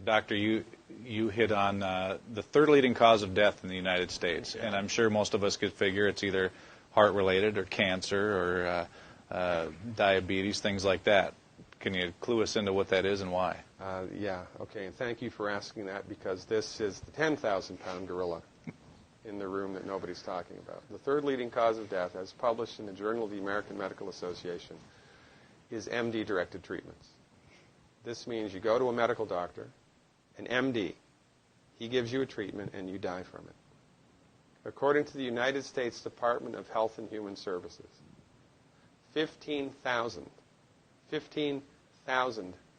Doctor, you hit on the third leading cause of death in the United States, and I'm sure most of us could figure it's either heart-related or cancer or diabetes, things like that. Can you clue us into what that is and why? Yeah, okay, and thank you for asking that, because this is the 10,000-pound gorilla in the room that nobody's talking about. The third leading cause of death, as published in the Journal of the American Medical Association, is MD-directed treatments. This means you go to a medical doctor, an MD. He gives you a treatment and you die from it. According to the United States Department of Health and Human Services, 15,000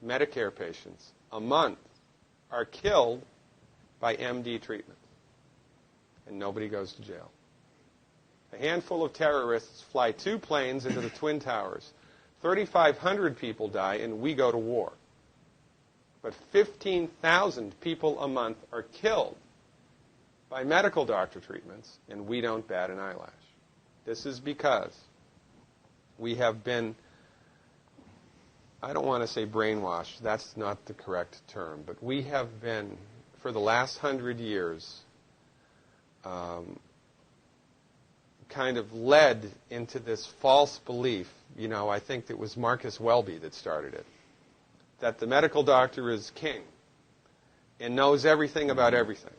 Medicare patients a month are killed by MD treatment, and nobody goes to jail. A handful of terrorists fly 2 planes into the Twin Towers. 3,500 people die, and we go to war. But 15,000 people a month are killed by medical doctor treatments, and we don't bat an eyelash. This is because we have been, I don't want to say brainwashed, that's not the correct term, but we have been, for the last 100 years, kind of led into this false belief. You know, I think it was Marcus Welby that started it, that the medical doctor is king and knows everything about everything.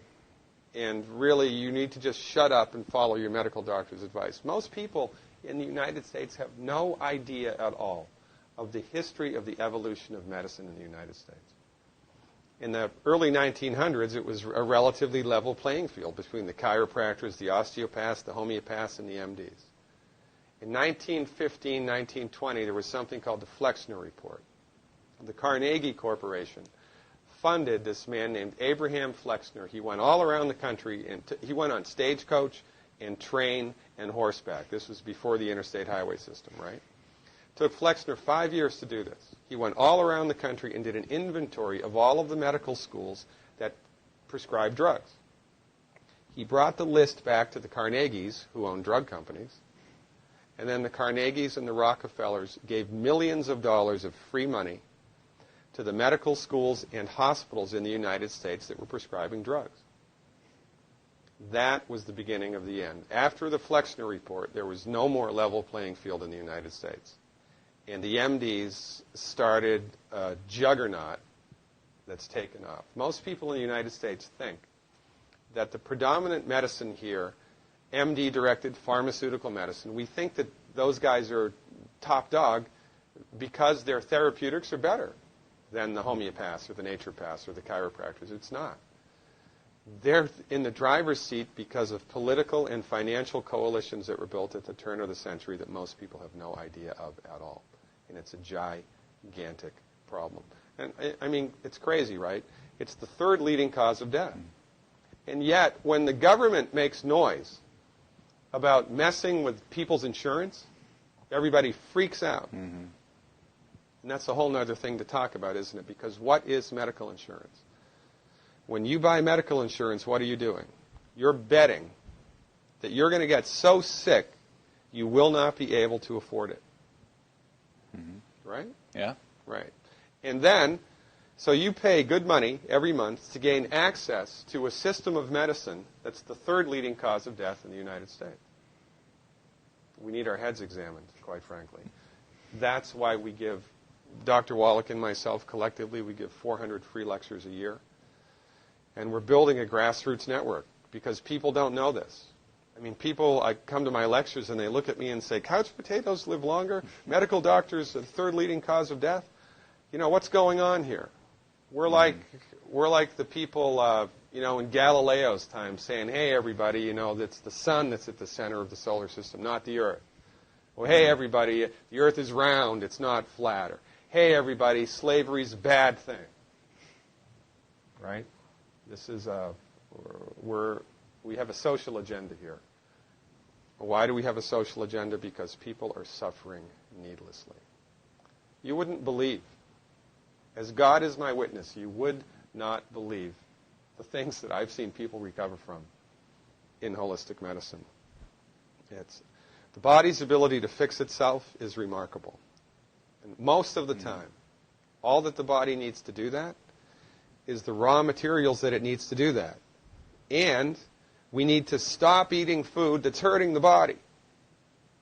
And really, you need to just shut up and follow your medical doctor's advice. Most people in the United States have no idea at all of the history of the evolution of medicine in the United States. In the early 1900s, it was a relatively level playing field between the chiropractors, the osteopaths, the homeopaths, and the MDs. In 1915, 1920, there was something called the Flexner Report. The Carnegie Corporation funded this man named Abraham Flexner. He went all around the country, and he went on stagecoach and train and horseback. This was before the interstate highway system, right? It took Flexner 5 years to do this. He went all around the country and did an inventory of all of the medical schools that prescribed drugs. He brought the list back to the Carnegies, who owned drug companies, and then the Carnegies and the Rockefellers gave millions of dollars of free money to the medical schools and hospitals in the United States that were prescribing drugs. That was the beginning of the end. After the Flexner Report, there was no more level playing field in the United States. And the MDs started a juggernaut that's taken off. Most people in the United States think that the predominant medicine here, MD-directed pharmaceutical medicine, we think that those guys are top dog because their therapeutics are better than the homeopaths or the naturopaths or the chiropractors. It's not. They're in the driver's seat because of political and financial coalitions that were built at the turn of the century that most people have no idea of at all. And it's a gigantic problem. And I mean, it's crazy, right? It's the third leading cause of death. And yet, when the government makes noise about messing with people's insurance, everybody freaks out. Mm-hmm. And that's a whole other thing to talk about, isn't it? Because what is medical insurance? When you buy medical insurance, what are you doing? You're betting that you're going to get so sick you will not be able to afford it. Mm-hmm. Right? Yeah. Right. And then, so you pay good money every month to gain access to a system of medicine that's the third leading cause of death in the United States. We need our heads examined, quite frankly. That's why we give, Dr. Wallach and myself collectively, we give 400 free lectures a year. And we're building a grassroots network because people don't know this. I mean, I come to my lectures and they look at me and say, couch potatoes live longer? Medical doctors, the third leading cause of death? You know, what's going on here? We're like the people, in Galileo's time saying, hey, everybody, it's the sun that's at the center of the solar system, not the Earth. Well, hey, everybody, the Earth is round, it's not flat. Or, hey, everybody, slavery's a bad thing. Right? This is we have a social agenda here. Why do we have a social agenda? Because people are suffering needlessly. You wouldn't believe, as God is my witness, you would not believe the things that I've seen people recover from in holistic medicine. The body's ability to fix itself is remarkable. And most of the time, all that the body needs to do that is the raw materials that it needs to do that. And we need to stop eating food that's hurting the body.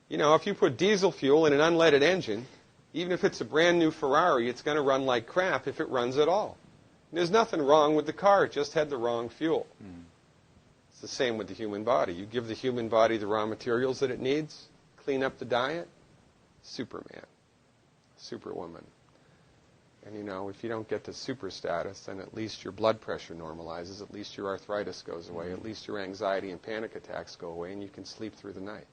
You know, if you put diesel fuel in an unleaded engine, even if it's a brand new Ferrari, it's going to run like crap if it runs at all. And there's nothing wrong with the car, it just had the wrong fuel. It's the same with the human body. You give the human body the raw materials that it needs, clean up the diet, Superman, Superwoman. And you know, if you don't get to super status, then at least your blood pressure normalizes, at least your arthritis goes away, at least your anxiety and panic attacks go away, and you can sleep through the night.